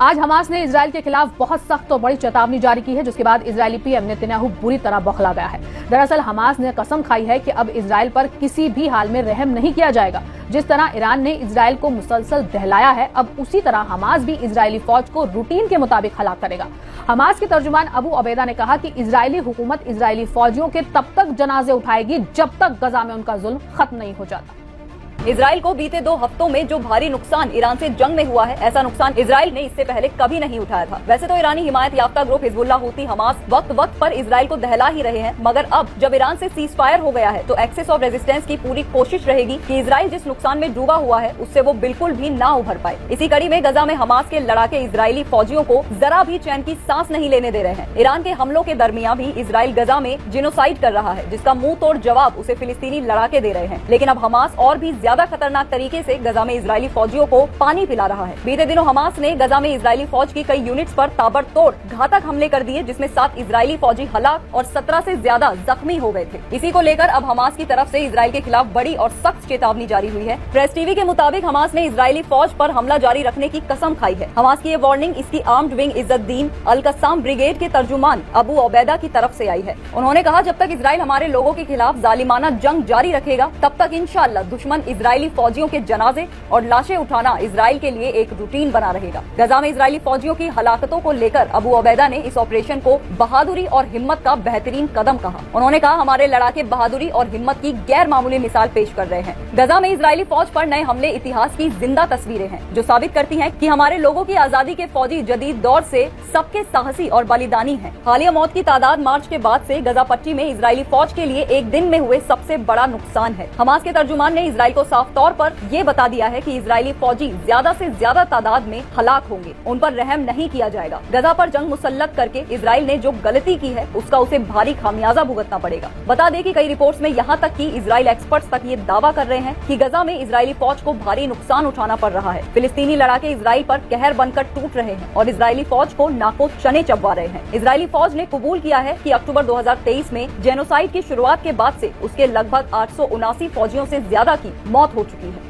आज हमास ने इजराइल के खिलाफ बहुत सख्त और बड़ी चेतावनी जारी की है, जिसके बाद इजरायली पीएम नेतन्याहू बुरी तरह बौखला गया है। दरअसल हमास ने कसम खाई है कि अब इजराइल पर किसी भी हाल में रहम नहीं किया जाएगा। जिस तरह ईरान ने इजराइल को मुसलसल दहलाया है, अब उसी तरह हमास भी इजरायली फौज को रूटीन के मुताबिक हलाक करेगा। हमास के तर्जुमान अबू अबैदा ने कहा कि इजरायली हुकूमत इजरायली फौजियों के तब तक जनाजे उठाएगी जब तक गजा में उनका जुल्म खत्म नहीं हो जाता। इजराइल को बीते 2 हफ्तों में जो भारी नुकसान ईरान से जंग में हुआ है, ऐसा नुकसान इजराइल ने इससे पहले कभी नहीं उठाया था। वैसे तो ईरानी हिमायत याफ्ता ग्रुप हिजबुल्लाह हूती हमास वक्त वक्त पर इजराइल को दहला ही रहे हैं, मगर अब जब ईरान से सीज फायर हो गया है तो एक्सेस ऑफ रेजिस्टेंस की पूरी कोशिश रहेगी कि इजराइल जिस नुकसान में डूबा हुआ है उससे वो बिल्कुल भी ना उभर पाए। इसी कड़ी में गजा में हमास के लड़ाके इजरायली फौजियों को जरा भी चैन की सांस नहीं लेने दे रहे हैं। ईरान के हमलों के दरमियान भी इजराइल गजा में जिनोसाइड कर रहा है, जिसका मुंह तोड़ जवाब उसे फिलिस्तीनी लड़ाके दे रहे हैं। लेकिन अब हमास और भी ज्यादा खतरनाक तरीके से गजा में इजरायली फौजियों को पानी पिला रहा है। बीते दिनों हमास ने गजा में इजरायली फौज की कई यूनिट्स पर ताबड़तोड़ घातक हमले कर दिए, जिसमें 7 इजरायली फौजी हलाक और 17 से ज्यादा जख्मी हो गए थे। इसी को लेकर अब हमास की तरफ से इजराइल के खिलाफ बड़ी और सख्त चेतावनी जारी हुई है। प्रेस टीवी के मुताबिक हमास ने इजरायली फौज पर हमला जारी रखने की कसम खाई है। हमास की ये वार्निंग इसकी आर्म्ड विंग इज्जतदीन अल कस्साम ब्रिगेड के तर्जुमान अबू अबैदा की तरफ से आई है। उन्होंने कहा, जब तक इजराइल हमारे लोगों के खिलाफ जालिमाना जंग जारी रखेगा, तब तक इंशाअल्लाह दुश्मन इजरायली फौजियों के जनाजे और लाशें उठाना इजराइल के लिए एक रूटीन बना रहेगा। गजा में इजरायली फौजियों की हलाकतों को लेकर अबू अबैदा ने इस ऑपरेशन को बहादुरी और हिम्मत का बेहतरीन कदम कहा। उन्होंने कहा, हमारे लड़ाके बहादुरी और हिम्मत की गैर मामूली मिसाल पेश कर रहे हैं। गजा में इजरायली फौज पर नए हमले इतिहास की जिंदा तस्वीरें हैं, जो साबित करती हैं कि हमारे लोगों की आजादी के फौजी जदीद दौर से सबके साहसी और बलिदानी हैं। हालिया मौत की तादाद मार्च के बाद से गजा पट्टी में इजरायली फौज के लिए एक दिन में हुए सबसे बड़ा नुकसान है। हमास के तर्जुमान ने इजराइल को साफ तौर पर ये बता दिया है कि इजरायली फौजी ज्यादा से ज्यादा तादाद में हलाक होंगे, उन पर रहम नहीं किया जाएगा। गजा पर जंग मुसल्लत करके इजराइल ने जो गलती की है उसका उसे भारी खामियाजा भुगतना पड़ेगा। बता दें कि कई रिपोर्ट्स में यहाँ तक कि इजराइल एक्सपर्ट्स तक ये दावा कर रहे हैं कि गजा में इजरायली फौज को भारी नुकसान उठाना पड़ रहा है। फिलिस्तीनी लड़ाके इजराइल पर कहर बनकर टूट रहे हैं और इजरायली फौज को नाको चने चबवा रहे हैं। इजरायली फौज ने कबूल किया है कि अक्टूबर 2023 में जेनोसाइड की शुरुआत के बाद से उसके लगभग 879 फौजियों से ज्यादा की मौत हो चुकी है।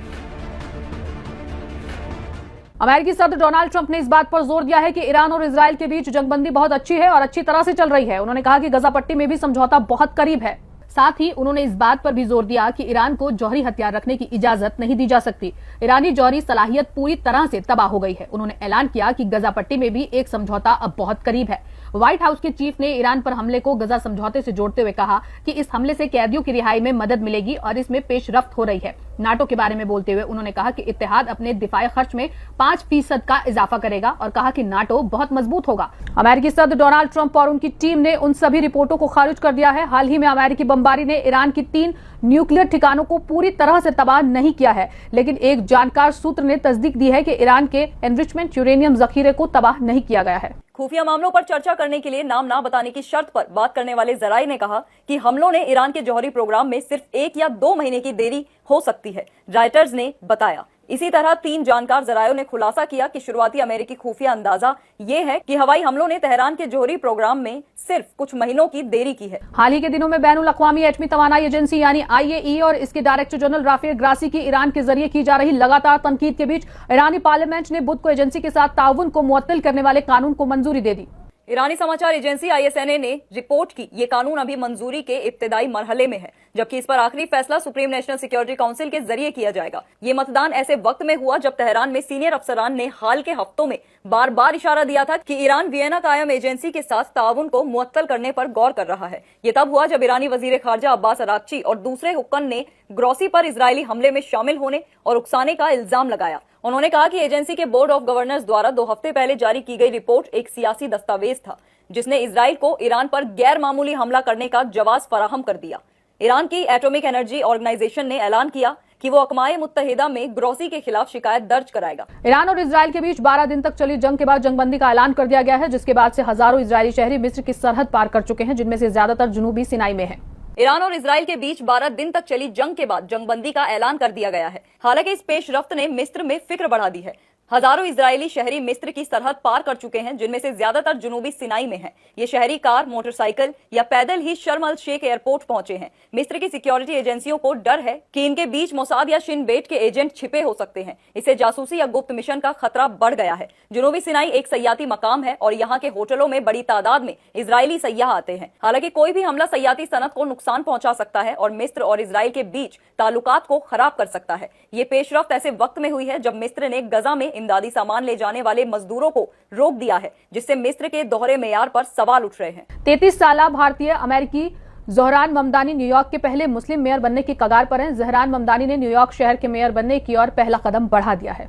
अमेरिकी सदर डोनाल्ड ट्रंप ने इस बात पर जोर दिया है कि ईरान और इजराइल के बीच जंगबंदी बहुत अच्छी है और अच्छी तरह से चल रही है। उन्होंने कहा कि गजा पट्टी में भी समझौता बहुत करीब है। साथ ही उन्होंने इस बात पर भी जोर दिया कि ईरान को जौहरी हथियार रखने की इजाजत नहीं दी जा सकती। ईरानी जौहरी सलाहियत पूरी तरह से तबाह हो गई है। उन्होंने ऐलान किया कि गजा पट्टी में भी एक समझौता अब बहुत करीब है। व्हाइट हाउस के चीफ ने ईरान पर हमले को गजा समझौते से जोड़ते हुए कहा कि इस हमले से कैदियों की रिहाई में मदद मिलेगी और इसमें पेशरफ्त हो रही है। नाटो के बारे में बोलते हुए उन्होंने कहा कि इत्तेहाद अपने दिफाई खर्च में 5% का इजाफा करेगा और कहा कि नाटो बहुत मजबूत होगा। अमेरिकी सदर डोनाल्ड ट्रंप और उनकी टीम ने उन सभी रिपोर्टों को खारिज कर दिया है। हाल ही में अमेरिकी बमबारी ने ईरान की 3 न्यूक्लियर ठिकानों को पूरी तरह से तबाह नहीं किया है, लेकिन एक जानकार सूत्र ने तस्दीक दी है कि ईरान के एनरिचमेंट यूरेनियम जखीरे को तबाह नहीं किया गया है। खुफिया मामलों पर चर्चा करने के लिए नाम ना बताने की शर्त पर बात करने वाले जराई ने कहा कि हमलों ने ईरान के जौहरी प्रोग्राम में सिर्फ 1 या 2 महीने की देरी हो सकती है, राइटर्स ने बताया। इसी तरह 3 जानकार जरायों ने खुलासा किया कि शुरुआती अमेरिकी खुफिया अंदाजा ये है कि हवाई हमलों ने तेहरान के जौहरी प्रोग्राम में सिर्फ कुछ महीनों की देरी की है। हाल ही के दिनों में बैनुल अक़वामी एटमी तवानाई एजेंसी यानी IAEA और इसके डायरेक्टर जनरल राफेल ग्रासी की ईरान के जरिए की जा रही लगातार तनकीद के बीच ईरानी पार्लियामेंट ने बुध को एजेंसी के साथ ताउन को मुअत्तल करने वाले कानून को मंजूरी दे दी। ईरानी समाचार एजेंसी ISNA ने रिपोर्ट की ये कानून अभी मंजूरी के इब्तिदाई मरहले में है, जबकि इस पर आखिरी फैसला सुप्रीम नेशनल सिक्योरिटी काउंसिल के जरिए किया जाएगा। ये मतदान ऐसे वक्त में हुआ जब तेहरान में सीनियर अफसरान ने हाल के हफ्तों में बार बार इशारा दिया था कि ईरान वियना कायम एजेंसी के साथ ताउन को मुअत्तल करने पर गौर कर रहा है। ये तब हुआ जब ईरानी वजीर खारजा अब्बास अरागची और दूसरे हुक्म ने ग्रोसी पर इजरायली हमले में शामिल होने और उकसाने का इल्जाम लगाया। उन्होंने कहा कि एजेंसी के बोर्ड ऑफ गवर्नर्स द्वारा 2 हफ्ते पहले जारी की गई रिपोर्ट एक सियासी दस्तावेज था, जिसने इजराइल को ईरान पर गैर मामूली हमला करने का जवाब फराहम कर दिया। ईरान की एटॉमिक एनर्जी ऑर्गेनाइजेशन ने ऐलान किया कि वो अक़वाए मुत्तहिदा में ग्रोसी के खिलाफ शिकायत दर्ज कराएगा। ईरान और इजराइल के बीच 12 दिन तक चली जंग के बाद जंगबंदी का ऐलान कर दिया गया है, जिसके बाद से हजारों इजरायली शहरी मिस्र की सरहद पार कर चुके हैं, जिनमें से ज्यादातर जुनूबी सिनाई में है। ईरान और इजराइल के बीच 12 दिन तक चली जंग के बाद जंगबंदी का ऐलान कर दिया गया है। हालांकि इस पेशरफ्त ने मिस्र में फिक्र बढ़ा दी है। हजारों इजरायली शहरी मिस्र की सरहद पार कर चुके हैं, जिनमें से ज्यादातर जुनूबी सिनाई में हैं। ये शहरी कार, मोटरसाइकिल या पैदल ही शर्म अल शेख एयरपोर्ट पहुंचे हैं। मिस्र की सिक्योरिटी एजेंसियों को डर है कि इनके बीच मोसाद या शिन बेट के एजेंट छिपे हो सकते हैं। इससे जासूसी या गुप्त मिशन का खतरा बढ़ गया है। जुनूबी सिनाई एक सयाती मकाम है और यहाँ के होटलों में बड़ी तादाद में इजरायली सयाह आते हैं। हालांकि कोई भी हमला सयाती सनत को नुकसान पहुंचा सकता है और मिस्र और इजराइल के बीच ताल्लुकात को खराब कर सकता है। ये पेशरफ्त ऐसे वक्त में हुई है जब मिस्र ने गजा में इमदादी सामान ले जाने वाले मजदूरों को रोक दिया है, जिससे मिस्र के दोहरे मेयार पर सवाल उठ रहे हैं। 33 साल भारतीय अमेरिकी ज़हरान ममदानी न्यूयॉर्क के पहले मुस्लिम मेयर बनने की कगार पर हैं। ज़हरान ममदानी ने न्यूयॉर्क शहर के मेयर बनने की ओर पहला कदम बढ़ा दिया है।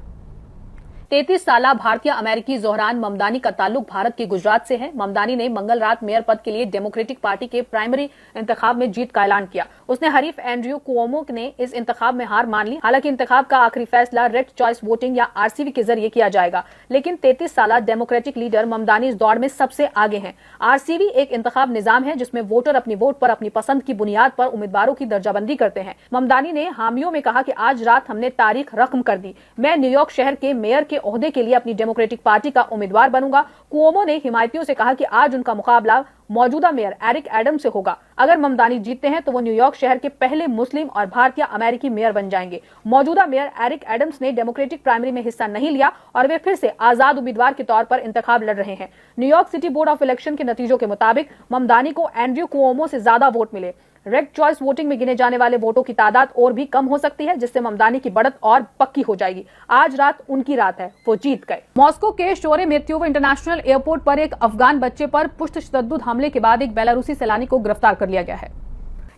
33 साल भारतीय अमेरिकी ज़हरान ममदानी का ताल्लुक भारत के गुजरात से है। ममदानी ने मंगल रात मेयर पद के लिए डेमोक्रेटिक पार्टी के प्राइमरी इंतखाब में जीत का ऐलान किया। उसने हरीफ एंड्रयू कुओमो ने इस इंतखाब में हार मान ली। हालांकि इंतखाब का आखिरी फैसला रेड चॉइस वोटिंग या आरसीवी के जरिए किया जाएगा, लेकिन 33 साल डेमोक्रेटिक लीडर ममदानी इस दौड़ में सबसे आगे हैं। आरसीवी एक इंतखाब निजाम है जिसमें वोटर अपनी वोट पर अपनी पसंद की बुनियाद पर उम्मीदवारों की दर्जाबंदी करते हैं। ममदानी ने हामियों में कहा कि आज रात हमने तारीख रकम कर दी। मैं न्यूयॉर्क शहर के मेयर के ओहदे के लिए अपनी डेमोक्रेटिक पार्टी का उम्मीदवार बनूंगा। कुओमो ने हिमायतियों से कहा कि आज उनका मुकाबला मौजूदा मेयर एरिक एडम्स से होगा। अगर ममदानी जीतते हैं तो वो न्यूयॉर्क शहर के पहले मुस्लिम और भारतीय अमेरिकी मेयर बन जाएंगे। मौजूदा मेयर एरिक एडम्स ने डेमोक्रेटिक प्राइमरी में हिस्सा नहीं लिया और वे फिर से आजाद उम्मीदवार के तौर पर इंतखाब लड़ रहे हैं। New York city board of election के नतीजों के मुताबिक ममदानी को एंड्रयू कुओमो से ज्यादा वोट मिले। रेड चॉइस वोटिंग में गिने जाने वाले वोटों की तादाद और भी कम हो सकती है, जिससे ममदानी की बढ़त और पक्की हो जाएगी। आज रात उनकी रात है, वो जीत गए। मॉस्को के शोरेमेत्योव इंटरनेशनल एयरपोर्ट पर एक अफगान बच्चे पर पुष्ट तशद्दुद हमले के बाद एक बेलारूसी सैलानी को गिरफ्तार कर लिया गया है।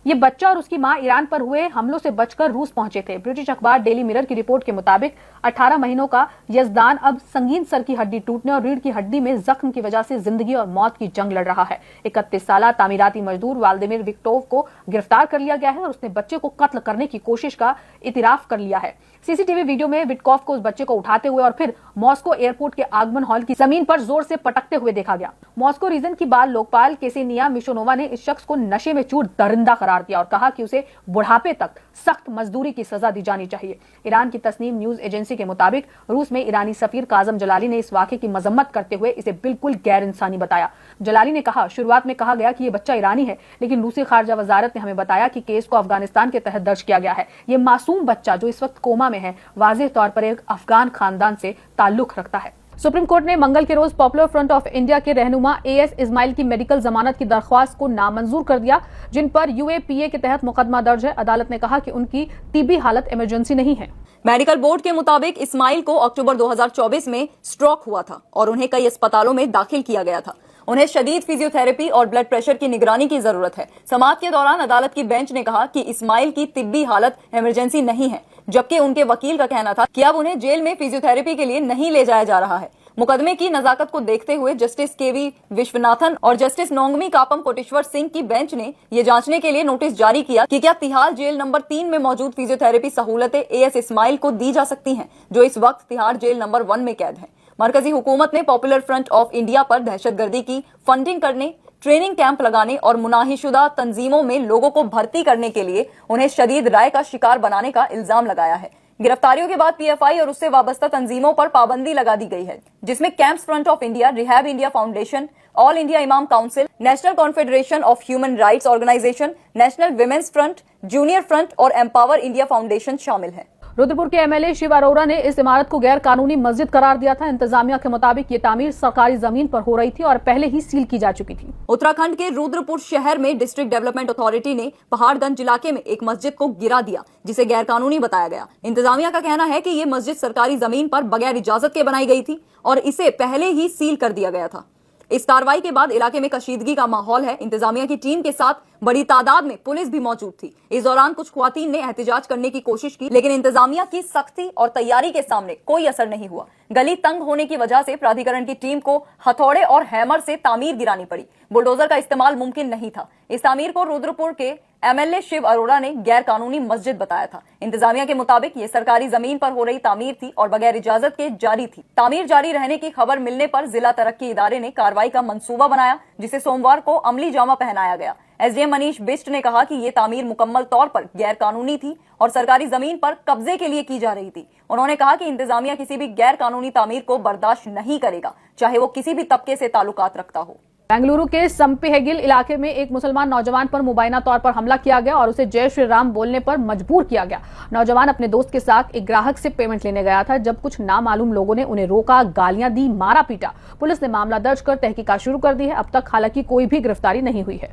ये बच्चा और उसकी मां ईरान पर हुए हमलों से बचकर रूस पहुंचे थे। ब्रिटिश अखबार डेली मिरर की रिपोर्ट के मुताबिक 18 महीनों का यजदान अब संगीन सर की हड्डी टूटने और रीढ़ की हड्डी में जख्म की वजह से जिंदगी और मौत की जंग लड़ रहा है। 31 साल तामीराती मजदूर वाल्दिमिर विक्टोव को गिरफ्तार कर लिया गया है और उसने बच्चे को कत्ल करने की कोशिश का इतिराफ कर लिया है। सीसीटीवी वीडियो में विटकॉफ को उस बच्चे को उठाते हुए और फिर मॉस्को एयरपोर्ट के आगमन हॉल की जमीन पर जोर से पटकते हुए देखा गया। मॉस्को रीजन की बाल लोकपाल केसेनिया मिशोनोवा ने इस शख्स को नशे में चूर दरिंदा करार दिया और कहा कि उसे बुढ़ापे तक सख्त मजदूरी की सजा दी जानी चाहिए। ईरान की तस्नीम न्यूज एजेंसी के मुताबिक रूस में ईरानी सफीर काजम जलाली ने इस वाक़े की मजम्मत करते हुए इसे बिल्कुल गैर इंसानी बताया। जलाली ने कहा, शुरुआत में कहा गया कि ये बच्चा ईरानी है, लेकिन रूसी खारजा वजारत ने हमें बताया कि केस को अफगानिस्तान के तहत दर्ज किया गया है। ये मासूम बच्चा जो इस वक्त कोमा में है, वाज़ेह तौर पर एक अफगान खानदान से ताल्लुक रखता है। सुप्रीम कोर्ट ने मंगल के रोज पॉपुलर फ्रंट ऑफ इंडिया के रहनुमा एएस इस्माइल की मेडिकल जमानत की दरख्वास्त को नामंजूर कर दिया, जिन पर यूएपीए के तहत मुकदमा दर्ज है। अदालत ने कहा कि उनकी तिब्बी हालत इमरजेंसी नहीं है। मेडिकल बोर्ड के मुताबिक इस्माइल को अक्टूबर 2024 में स्ट्रोक हुआ था और उन्हें कई अस्पतालों में दाखिल किया गया था। उन्हें शदीद फिजियोथेरेपी और ब्लड प्रेशर की निगरानी की जरूरत है। समाअत के दौरान अदालत की बेंच ने कहा कि इस्माइल की तिब्बी हालत इमरजेंसी नहीं है, जबकि उनके वकील का कहना था कि अब उन्हें जेल में फिजियोथेरेपी के लिए नहीं ले जाया जा रहा है। मुकदमे की नजाकत को देखते हुए जस्टिस केवी विश्वनाथन और जस्टिस नोंगमी कापम कोटेश्वर सिंह की बेंच ने यह जांचने के लिए नोटिस जारी किया कि क्या तिहाड़ जेल नंबर 3 में मौजूद फिजियोथेरेपी सहूलतें एएस इस्माइल को दी जा सकती हैं, जो इस वक्त तिहाड़ जेल नंबर 1 में कैद है। मरकजी हुकूमत ने पॉपुलर फ्रंट ऑफ इंडिया पर दहशतगर्दी की फंडिंग करने, ट्रेनिंग कैंप लगाने और मुनाहिशुदा तंजीमों में लोगों को भर्ती करने के लिए उन्हें शदीद राय का शिकार बनाने का इल्जाम लगाया है। गिरफ्तारियों के बाद पीएफआई और उससे वाबस्ता तंजीमों पर पाबंदी लगा दी गई है, जिसमें campus front of India, rehab India foundation, all India imam council, national confederation of human rights organisation, national women's front, junior front और एम्पावर इंडिया फाउंडेशन शामिल है। रुद्रपुर के एमएलए शिव अरोड़ा ने इस इमारत को गैर कानूनी मस्जिद करार दिया था। इंतजामिया के मुताबिक ये तामीर सरकारी जमीन पर हो रही थी और पहले ही सील की जा चुकी थी। उत्तराखंड के रुद्रपुर शहर में डिस्ट्रिक्ट डेवलपमेंट अथॉरिटी ने पहाड़गंज इलाके में एक मस्जिद को गिरा दिया, जिसे गैर कानूनी बताया गया। इंतजामिया का कहना है कि ये मस्जिद सरकारी जमीन पर बगैर इजाजत के बनाई गई थी और इसे पहले ही सील कर दिया गया था। इस कार्रवाई के बाद इलाके में कशीदगी का माहौल है। इंतजामिया की टीम के साथ बड़ी तादाद में पुलिस भी मौजूद थी। इस दौरान कुछ ख्वातीन ने एहतजाज करने की कोशिश की, लेकिन इंतजामिया की सख्ती और तैयारी के सामने कोई असर नहीं हुआ। गली तंग होने की वजह से प्राधिकरण की टीम को हथौड़े और हैमर से तामीर गिरानी पड़ी। बुलडोजर का इस्तेमाल मुमकिन नहीं था। इस तामीर को रुद्रपुर के एमएलए शिव अरोड़ा ने गैर कानूनी मस्जिद बताया था। इंतजामिया के मुताबिक ये सरकारी जमीन पर हो रही तामीर थी और बगैर इजाजत के जारी थी। तामीर जारी रहने की खबर मिलने पर जिला तरक्की इदारे ने कार्रवाई का मंसूबा बनाया, जिसे सोमवार को अमली जामा पहनाया गया। एसडीएम मनीष बिष्ट ने कहा कि ये तामीर मुकम्मल तौर पर गैर कानूनी थी और सरकारी जमीन पर कब्जे के लिए की जा रही थी। उन्होंने कहा कि इंतजामिया किसी भी गैर कानूनी तामीर को बर्दाश्त नहीं करेगा, चाहे वो किसी भी तबके से ताल्लुकात रखता हो। बेंगलुरु के संपेगिल इलाके में एक मुसलमान नौजवान पर मुबैना तौर पर हमला किया गया और उसे जय श्री राम बोलने पर मजबूर किया गया। नौजवान अपने दोस्त के साथ एक ग्राहक से पेमेंट लेने गया था, जब कुछ नामालूम लोगों ने उन्हें रोका, गालियां दी, मारा पीटा। पुलिस ने मामला दर्ज कर तहकीकात शुरू कर दी है। अब तक हालांकि कोई भी गिरफ्तारी नहीं हुई है।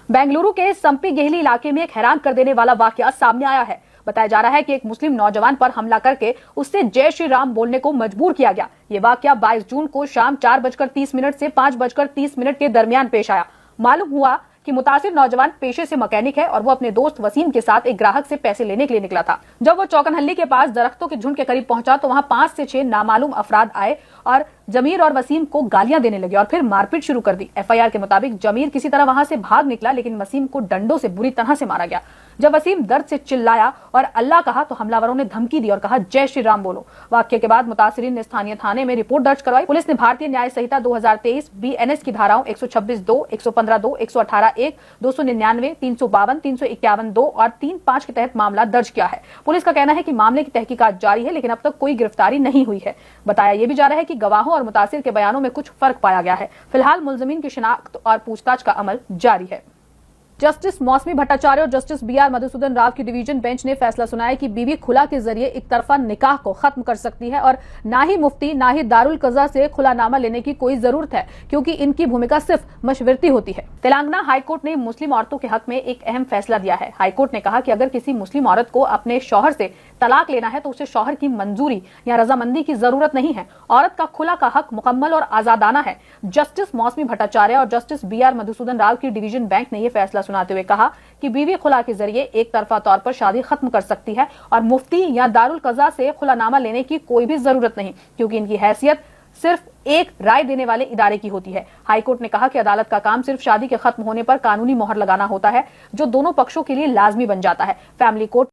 बेंगलुरु के संपेगिल इलाके में एक हैरान कर देने वाला वाकया सामने आया है। बताया जा रहा है कि एक मुस्लिम नौजवान पर हमला करके उससे जय श्री राम बोलने को मजबूर किया गया। ये वाकया 22 जून को शाम 4:30 से 5:30 के दरमियान पेश आया। मालूम हुआ कि मुतासिर नौजवान पेशे से मैकेनिक है और वो अपने दोस्त वसीम के साथ एक ग्राहक से पैसे लेने के लिए निकला था। जब वो चौकनहल्ली के पास दरख्तों के झुंड के करीब पहुंचा तो वहां 5 से 6 नामालूम अफराद आए और जमीर और वसीम को गालियां देने लगे और फिर मारपीट शुरू कर दी। एफआईआर के मुताबिक जमीर किसी तरह वहां से भाग निकला, लेकिन वसीम को डंडों से बुरी तरह से मारा गया। जब वसीम दर्द से चिल्लाया और अल्लाह कहा तो हमलावरों ने धमकी दी और कहा जय श्री राम बोलो। वाक्य के बाद मुतासिरीन ने स्थानीय थाने में रिपोर्ट दर्ज करवाई। पुलिस ने भारतीय न्याय संहिता 2023 बीएनएस की धाराओं 126(2), 115(2), 118(1), 299, 352, 351(2) और 35 के तहत मामला दर्ज किया है। पुलिस का कहना है कि मामले की तहकीकात जारी है, लेकिन अब तक कोई गिरफ्तारी नहीं हुई है। बताया यह भी जा रहा है कि गवाहों और मुतासिर के बयानों में कुछ फर्क पाया गया है। फिलहाल मुलजमीन की शिनाख्त और पूछताछ का अमल जारी है। जस्टिस मौसमी भट्टाचार्य और जस्टिस बीआर मधुसूदन राव की डिवीजन बेंच ने फैसला सुनाया कि बीवी खुला के जरिए एक तरफा निकाह को खत्म कर सकती है और ना ही मुफ्ती ना ही दारुल कज़ा से खुलानामा लेने की कोई जरूरत है, क्योंकि इनकी भूमिका सिर्फ मशवरती होती है। तेलंगाना हाईकोर्ट ने मुस्लिम औरतों के हक में एक अहम फैसला दिया है। हाईकोर्ट ने कहा कि अगर किसी मुस्लिम औरत को अपने शौहर से तलाक लेना है तो उसे शौहर की मंजूरी या रजामंदी की जरूरत नहीं है। औरत का खुला का हक मुकम्मल और आजादाना है। जस्टिस मौसमी भट्टाचार्य और जस्टिस बीआर मधुसूदन राव की डिवीजन बेंच ने यह फैसला सुनाते हुए कहा कि बीवी खुला के जरिए एक तरफा तौर पर शादी खत्म कर सकती है और मुफ्ती या दारुल कज़ा से खुलानामा लेने की कोई भी जरूरत नहीं, क्योंकि इनकी हैसियत सिर्फ एक राय देने वाले इदारे की होती है। हाईकोर्ट ने कहा कि अदालत का काम सिर्फ शादी के खत्म होने पर कानूनी मोहर लगाना होता है, जो दोनों पक्षों के लिए लाजमी बन जाता है। Family court